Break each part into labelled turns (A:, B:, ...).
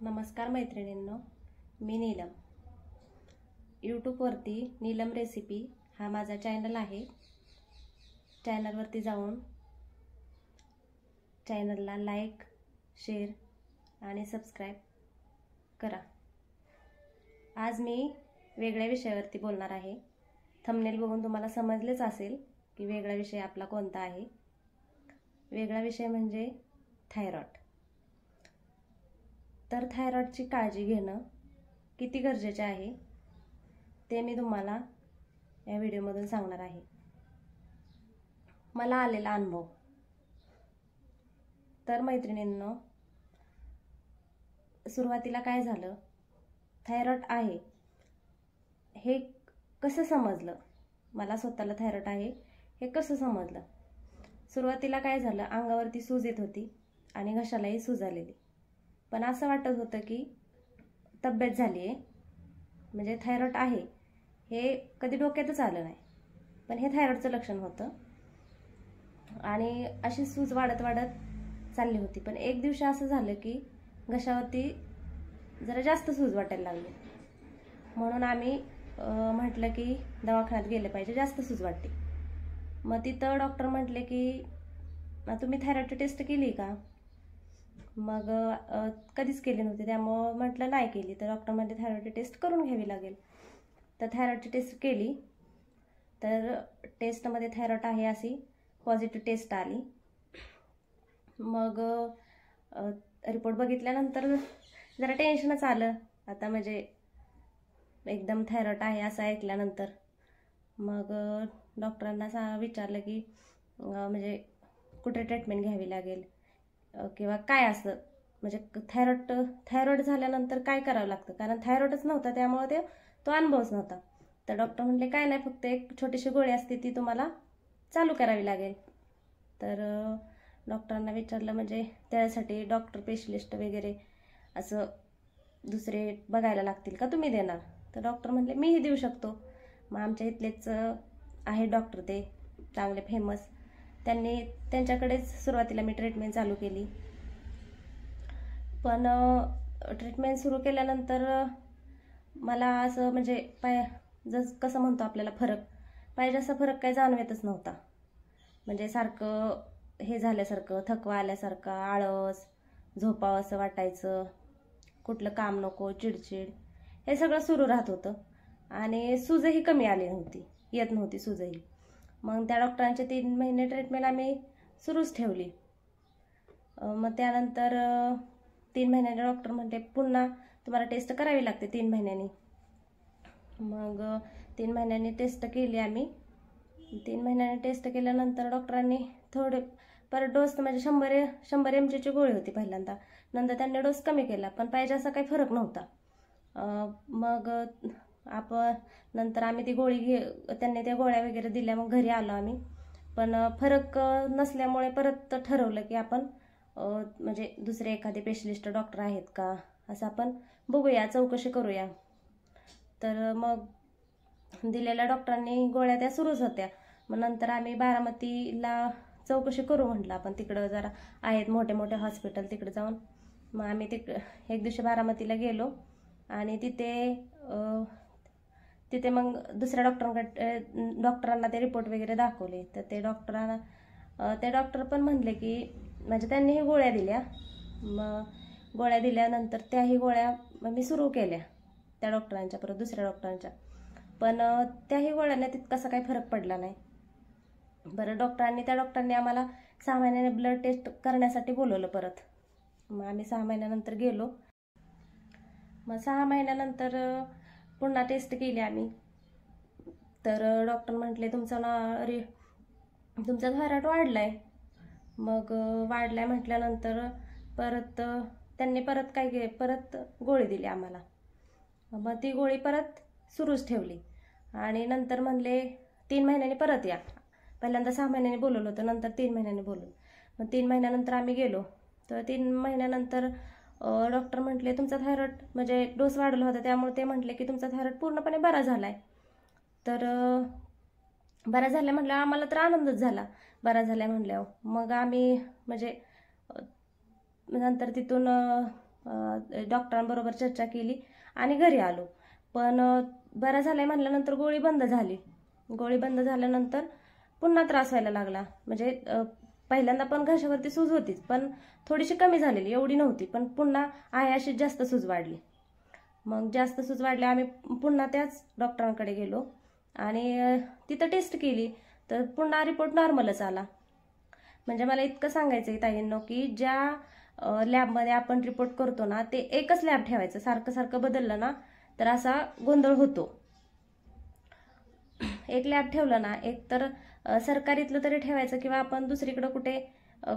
A: नमस्कार मैत्रिणींनो, मी नीलम. यूट्यूबवरती नीलम रेसिपी हा माझा चॅनल आहे. चॅनलवरती जाऊन चॅनलला लाईक, शेअर आणि सबस्क्राईब करा. आज मी वेगळ्या विषयावरती बोलणार आहे. थंबनेल बघून तुम्हाला समजलेच असेल की वेगळा विषय आपला कोणता आहे. वेगळा विषय म्हणजे थायरॉइड. तर थायरॉइडची काळजी घेणं किती गरजेचे आहे ते मी तुम्हाला या व्हिडिओमधून सांगणार आहे. मला आलेला अनुभव. तर मैत्रिणींनो, सुरुवातीला काय झालं, थायरॉइड आहे हे कसं समजलं, मला स्वतःला थायरॉइड आहे हे कसं समजलं. सुरुवातीला काय झालं, अंगावरती सूज येत होती आणि घशालाही सूज आलेली. पण असं वाटत होतं की तब्येत झाली आहे, म्हणजे थायरॉइड आहे हे कधी डोक्यातच आलं नाही, पण हे थायरॉइडचं लक्षण होतं. आणि अशी सूज वाढत वाढत चालली होती. पण एक दिवशी असं झालं की घशावरती जरा जास्त सूज वाटायला लागली. म्हणून आम्ही म्हटलं की दवाखान्यात गेले पाहिजे, जास्त सूज वाटते. मग तिथं डॉक्टर म्हटले की तुम्ही थायरॉइडची टेस्ट केली का? मग कधीच केली नव्हती, त्यामुळं म्हटलं नाही केली. तर डॉक्टर म्हटले थायरॉइडची टेस्ट करून घ्यावी लागेल. तर थायरॉइडची टेस्ट केली, तर टेस्टमध्ये थायरॉइड आहे अशी पॉझिटिव्ह टेस्ट आली. मग रिपोर्ट बघितल्यानंतर जरा टेन्शनच आलं. आता म्हणजे एकदम थायरॉइड आहे असं ऐकल्यानंतर मग डॉक्टरांना विचारलं की म्हणजे कुठे ट्रीटमेंट घ्यावी लागेल किंवा काय असं, म्हणजे थायरॉइड झाल्यानंतर काय करावं लागतं, कारण थायरॉइडच नव्हता त्यामुळे तो अनुभवच नव्हता. तर डॉक्टर म्हटले काय नाही, फक्त एक छोटीशी गोळी असते ती तुम्हाला चालू करावी लागेल. तर डॉक्टरांना विचारलं, म्हणजे त्यासाठी डॉक्टर स्पेशलिस्ट वगैरे असं दुसरे बघायला लागतील का, तुम्ही देणार? तर डॉक्टर म्हटले मीही देऊ शकतो. मग आमच्या इथलेच आहे डॉक्टर, ते चांगले फेमस, त्यांच्याकडेच सुरुवातीला मी ट्रीटमेंट चालू केली. पण ट्रीटमेंट सुरू केल्यानंतर मला असं म्हणजे कसं म्हणतो आपल्याला, पाहिजे असा फरक काही जाणवतच नव्हता. म्हणजे सारखं हे झाल्यासारखं, थकवा आल्यासारखं, आळस, झोपावं असं वाटायचं, कुठलं काम नको, चिडचिड, हे सगळं सुरू राहत होतं. आणि सूजही कमी आली नव्हती, येत नव्हती सूजही. मग त्या डॉक्टरांचे 3 महिने ट्रीटमेंट आम्ही सुरूच ठेवली. मग त्यानंतर 3 महिन्याने डॉक्टर म्हणते पुन्हा तुम्हाला टेस्ट करावी लागते 3 महिन्यांनी. मग 3 महिन्यांनी टेस्ट केली आम्ही. 3 महिन्यांनी टेस्ट केल्यानंतर डॉक्टरांनी थोडे परत डोस, म्हणजे 100 mgची गोळी होती पहिल्यांदा, नंतर त्यांनी डोस कमी केला, पण पाहिजे असा काही फरक नव्हता. मग नंतर आम्ही ती गोळी त्यांनी त्या गोळ्या वगैरे दिल्या. मग घरी आलो आम्ही, पण फरक नसल्यामुळे परत ठरवलं की आपण म्हणजे दुसरे एखादे स्पेशलिस्ट डॉक्टर आहेत का असं आपण बघूया, चौकशी करूया. तर मग दिलेल्या डॉक्टरांनी गोळ्या त्या सुरूच होत्या. मग नंतर आम्ही बारामतीला चौकशी करू म्हटलं आपण, तिकडं जरा आहेत मोठे मोठे हॉस्पिटल, तिकडे जाऊन. मग आम्ही एक दिवशी बारामतीला गेलो आणि तिथे मग दुसऱ्या डॉक्टरांना ते रिपोर्ट वगैरे दाखवले. तर ते डॉक्टर पण म्हणले की, म्हणजे त्यांनीही गोळ्या दिल्या. मग गोळ्या दिल्यानंतर त्याही गोळ्या मी सुरू केल्या त्या डॉक्टरांच्या, परत दुसऱ्या डॉक्टरांच्या. पण त्याही गोळ्यांना तितकासा काही फरक पडला नाही. बरं, त्या डॉक्टरांनी आम्हाला 6 महिन्याने ब्लड टेस्ट करण्यासाठी बोलवलं परत. मग आम्ही 6 महिन्यानंतर गेलो. मग 6 महिन्यानंतर पुन्हा टेस्ट केली आम्ही. तर डॉक्टर म्हटले तुमचा थायरॉइड वाढलाय. मग वाढलाय म्हटल्यानंतर परत त्यांनी परत गोळी दिली आम्हाला. मग ती गोळी परत सुरूच ठेवली आणि नंतर म्हणले 3 महिन्यांनी परत या. पहिल्यांदा 6 महिन्यांनी बोलवलं होतं, नंतर 3 महिन्यांनी बोलवलं. मग 3 महिन्यानंतर आम्ही गेलो. तर 3 महिन्यानंतर डॉक्टर म्हटले तुमचा थायरॉइड, म्हणजे डोस वाढला होता त्यामुळे ते म्हटले की तुमचा थायरॉइड पूर्णपणे बरा झालाय. तर बरा झाल्या म्हटलं, आम्हाला तर आनंदच झाला बरा झालाय म्हटल्यावर. मग आम्ही म्हणजे नंतर तिथून डॉक्टरांबरोबर चर्चा केली आणि घरी आलो. पण बरं झालंय म्हटल्यानंतर गोळी बंद झाली. गोळी बंद झाल्यानंतर पुन्हा त्रास व्हायला लागला. म्हणजे पहिल्यांदा पण घशावरती सूज होतीच, पण थोडीशी कमी झालेली, एवढी नव्हती. पण पुन्हा आहे अशी जास्त सूज वाढली. मग जास्त सूज वाढली, आम्ही पुन्हा त्याच डॉक्टरांकडे गेलो आणि तिथं टेस्ट केली तर पुन्हा रिपोर्ट नॉर्मलच आला. म्हणजे मला इतकं सांगायचं आहे ताईंनो की ज्या लॅबमध्ये आपण रिपोर्ट करतो ना, ते एकच लॅब ठेवायचं. सारखं सारखं बदललं ना तर असा गोंधळ होतो. एक लॅब ठेवलं ना, एक तर सरकारीतलं तरी ठेवायचं किंवा आपण दुसरीकडे कुठे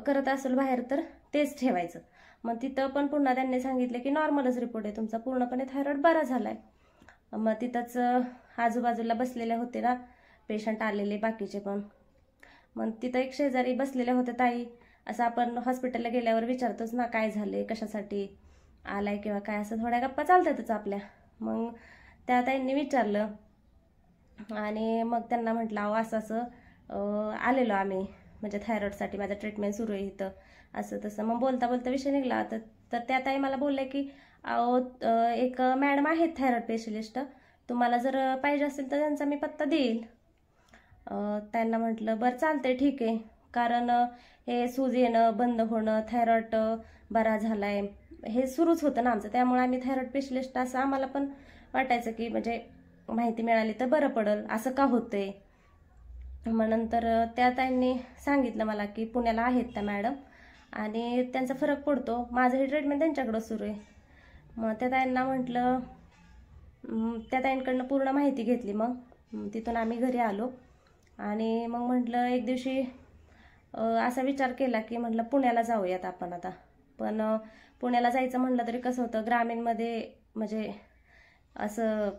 A: करत असेल बाहेर तर तेच ठेवायचं. मग तिथं पण पुन्हा त्यांनी सांगितलं की नॉर्मलच रिपोर्ट आहे तुमचा, पूर्णपणे थायरॉइड बरा झालाय. मग तिथंच आजूबाजूला बसलेले होते ना पेशंट आलेले बाकीचे पण. मग तिथं एक शेजारी बसलेले होते ताई. असं आपण हॉस्पिटलला गेल्यावर विचारतोच ना काय झाले, कशासाठी आलाय किंवा काय, असं थोड्या गप्पा चालतातच आपल्या. मग त्या ताईंनी विचारलं आणि मग त्यांना म्हटलं अहो असं असं आलेलो आम्ही, म्हणजे थायरॉइडसाठी माझं ट्रीटमेंट सुरू आहे इथं, असं तसं. मग बोलता बोलता विषय निघाला. तर त्या ताई मला बोलल्या की अहो एक मॅडम आहेत थायरॉइड स्पेशलिस्ट, तुम्हाला जर पाहिजे असेल तर त्यांचा मी पत्ता देईल. त्यांना म्हटलं बरं चालतंय ठीक आहे, कारण हे सूज येणं बंद होणं, थायरॉइड बरा झालाय हे सुरूच होतं ना आमचं. त्यामुळे आम्ही थायरॉइड स्पेशलिस्ट असं आम्हाला पण वाटायचं की म्हणजे माहिती मिळाली तर बरं पडेल, असं का होतंय. मग नंतर त्या ताईंनी सांगितलं मला की पुण्याला आहेत त्या मॅडम आणि त्यांचा फरक पडतो, माझं हे ट्रीटमेंट त्यांच्याकडं सुरू आहे. मग त्या ताईंना म्हटलं, त्या ताईंकडनं पूर्ण माहिती घेतली. मग तिथून आम्ही घरी आलो आणि मग म्हटलं एक दिवशी असा विचार केला की म्हटलं पुण्याला जाऊयात आपण आता. पण पुण्याला जायचं म्हटलं तरी कसं होतं, ग्रामीणमध्ये म्हणजे असं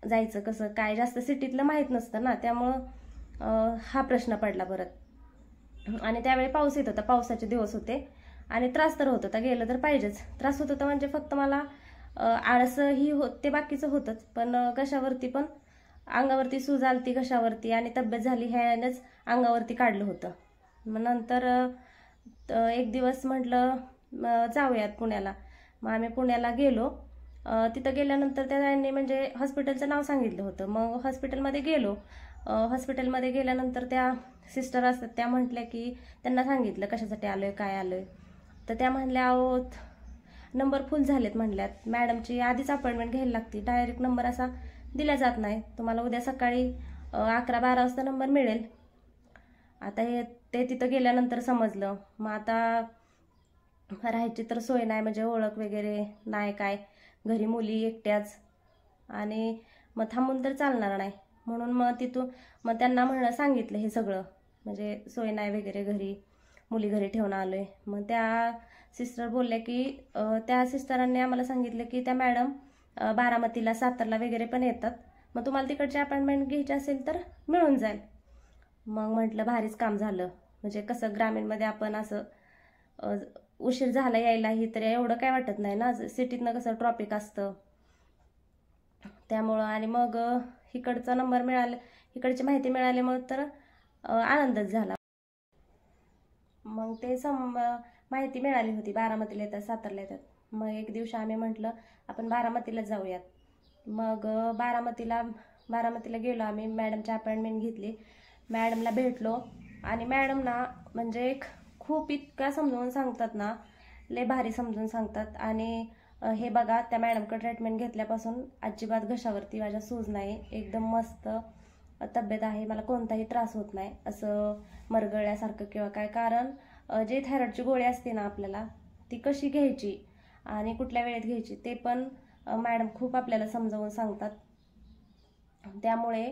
A: जायचं कसं काय, जास्त सिटीतलं माहीत नसतं ना, त्यामुळं हा प्रश्न पडला परत. आणि त्यावेळी पाऊस येत होता, पावसाचे दिवस होते आणि त्रास तर होत होता, गेलं तर पाहिजेच. त्रास होत होता म्हणजे फक्त मला आळस ही ते बाकीचं होतंच, पण घशावरती पण अंगावरती सूज आलती घशावरती आणि तब्येत झाली ह्यानेच अंगावरती काढलं होतं. मग नंतर एक दिवस म्हटलं जाऊयात पुण्याला. मग आम्ही पुण्याला गेलो. तिथं गेल्यानंतर त्यांनी म्हणजे हॉस्पिटलचं नाव सांगितलं होतं. मग हॉस्पिटलमध्ये गेलो. हॉस्पिटलमध्ये गेल्यानंतर त्या सिस्टर असतात, त्या म्हटल्या की त्यांना सांगितलं कशासाठी आलोय काय आलोय. तर त्या म्हणल्या अहो नंबर फुल झालेत म्हणल्यात, मॅडमची आधीच अपॉइंटमेंट घ्यायला लागते, डायरेक्ट नंबर असा दिला जात नाही, तुम्हाला उद्या सकाळी 11-12 वाजता नंबर मिळेल. आता हे ते तिथं गेल्यानंतर समजलं. मग आता राहायची तर सोय नाही, म्हणजे ओळख वगैरे नाही काय, घरी मुली एकट्याच आणि मग थांबून तर चालणार नाही. म्हणून मग त्यांना सांगितलं हे सगळं, म्हणजे सोय नाही वगैरे, घरी मुली घरी ठेवून आलोय. मग त्या सिस्टर बोलल्या की त्या सिस्टरांनी आम्हाला सांगितलं की त्या मॅडम बारामतीला सातारला वगैरे पण येतात, मग तुम्हाला तिकडची अपॉइंटमेंट घ्यायची असेल तर मिळून जाईल. मग म्हटलं भारीच काम झालं, म्हणजे कसं ग्रामीणमध्ये आपण असं उशीर झाला यायलाही तर एवढं काय वाटत नाही ना, सिटीतनं कसं ट्रॉफिक असतं त्यामुळं. आणि मग इकडचा नंबर मिळाला, इकडची माहिती मिळाल्यामुळे तर आनंदच झाला. मग ते माहिती मिळाली होती बारामतीला येतात सातारला येतात. मग एक दिवशी आम्ही म्हटलं आपण बारामतीला जाऊयात. मग बारामतीला गेलो आम्ही, मॅडमची अपॉइंटमेंट घेतली, मॅडमला भेटलो आणि मॅडम ना म्हणजे खूप इतका समजावून सांगतात ना, लय भारी समजून सांगतात. आणि हे बघा त्या मॅडमकडे ट्रीटमेंट घेतल्यापासून अजिबात घशावरती माझ्या सूज नाही, एकदम मस्त तब्येत आहे, मला कोणताही त्रास होत नाही असं मरगळल्यासारखं किंवा काय. कारण जे थायरॉइडची गोळी असते ना आपल्याला, ती कशी घ्यायची आणि कुठल्या वेळेत घ्यायची ते पण मॅडम खूप आपल्याला समजावून सांगतात. त्यामुळे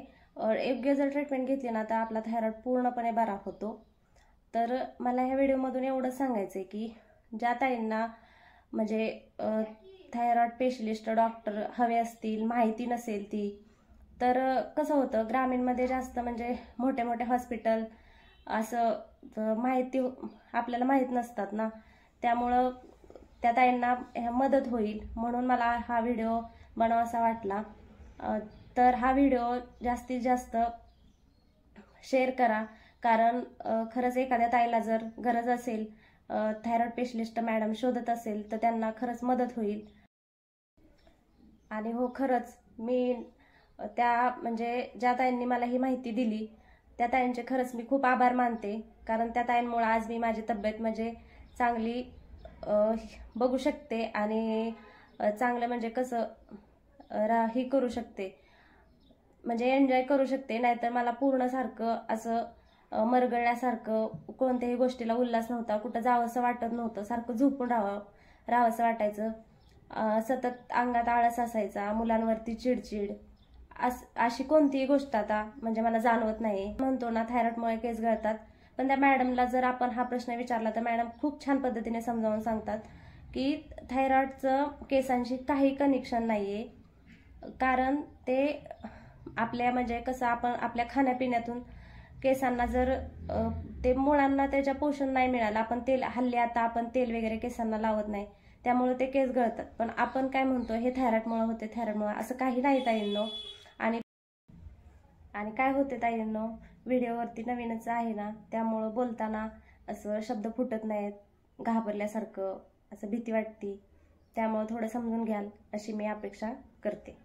A: योग्य जर ट्रीटमेंट घेतली ना तर आपला थायरॉइड पूर्णपणे बरा होतो. तर मला ह्या व्हिडिओमधून एवढंच सांगायचं आहे की ज्या ताईंना म्हणजे थायरॉइड स्पेशलिस्ट डॉक्टर हवे असतील, माहिती नसेल ती, तर कसं होतं ग्रामीणमध्ये जास्त म्हणजे मोठे मोठे हॉस्पिटल असं माहिती आपल्याला माहीत नसतात ना, त्यामुळं त्या ताईंना मदत होईल म्हणून मला हा व्हिडिओ बनवासा वाटला. तर हा व्हिडिओ जास्तीत जास्त शेअर करा, कारण खरंच एखाद्या ताईला जर गरज असेल थायरॉइड स्पेशलिस्ट मॅडम शोधत असेल तर त्यांना खरंच मदत होईल. आणि हो, खरंच मी त्या म्हणजे ज्या ताईंनी मला ही माहिती दिली त्या ताईंचे खरंच मी खूप आभार मानते. कारण त्या ताईंमुळे आज मी माझी तब्येत म्हणजे चांगली बघू शकते आणि चांगलं म्हणजे कसं ही करू शकते, म्हणजे एन्जॉय करू शकते. नाहीतर मला पूर्ण सारखं असं मरगळल्यासारखं, कोणत्याही गोष्टीला उल्हास नव्हता, कुठं जावंसं वाटत नव्हतं, सारखं झोपून राहावंसं वाटायचं, सतत अंगात आळस असायचा, मुलांवरती चिडचिड, अशी कोणतीही गोष्ट आता म्हणजे मला जाणवत नाही. म्हणतो ना थायरॉइडमुळे केस गळतात, पण त्या मॅडमला जर आपण हा प्रश्न विचारला तर मॅडम खूप छान पद्धतीने समजावून सांगतात की थायरॉइडचं केसांशी काही कनेक्शन नाहीये. कारण ते आपल्या म्हणजे कसं आपण आपल्या खाण्यापिण्यातून केसांना जर ते मुळांना त्याच्या पोषण नाही मिळालं, आपण तेल हल्ली आता आपण तेल वगैरे केसांना लावत नाही, त्यामुळे ते केस गळतात. पण आपण काय म्हणतो हे थायरॉइडमुळे होते, थायरॉइडमुळे, असं काही नाही ताईंनो. आणि काय होते ताईंनो, व्हिडिओवरती नवीनच आहे ना, त्यामुळं बोलताना असं शब्द फुटत नाहीत, घाबरल्यासारखं असं भीती वाटते, त्यामुळे थोडं समजून घ्याल अशी मी अपेक्षा करते.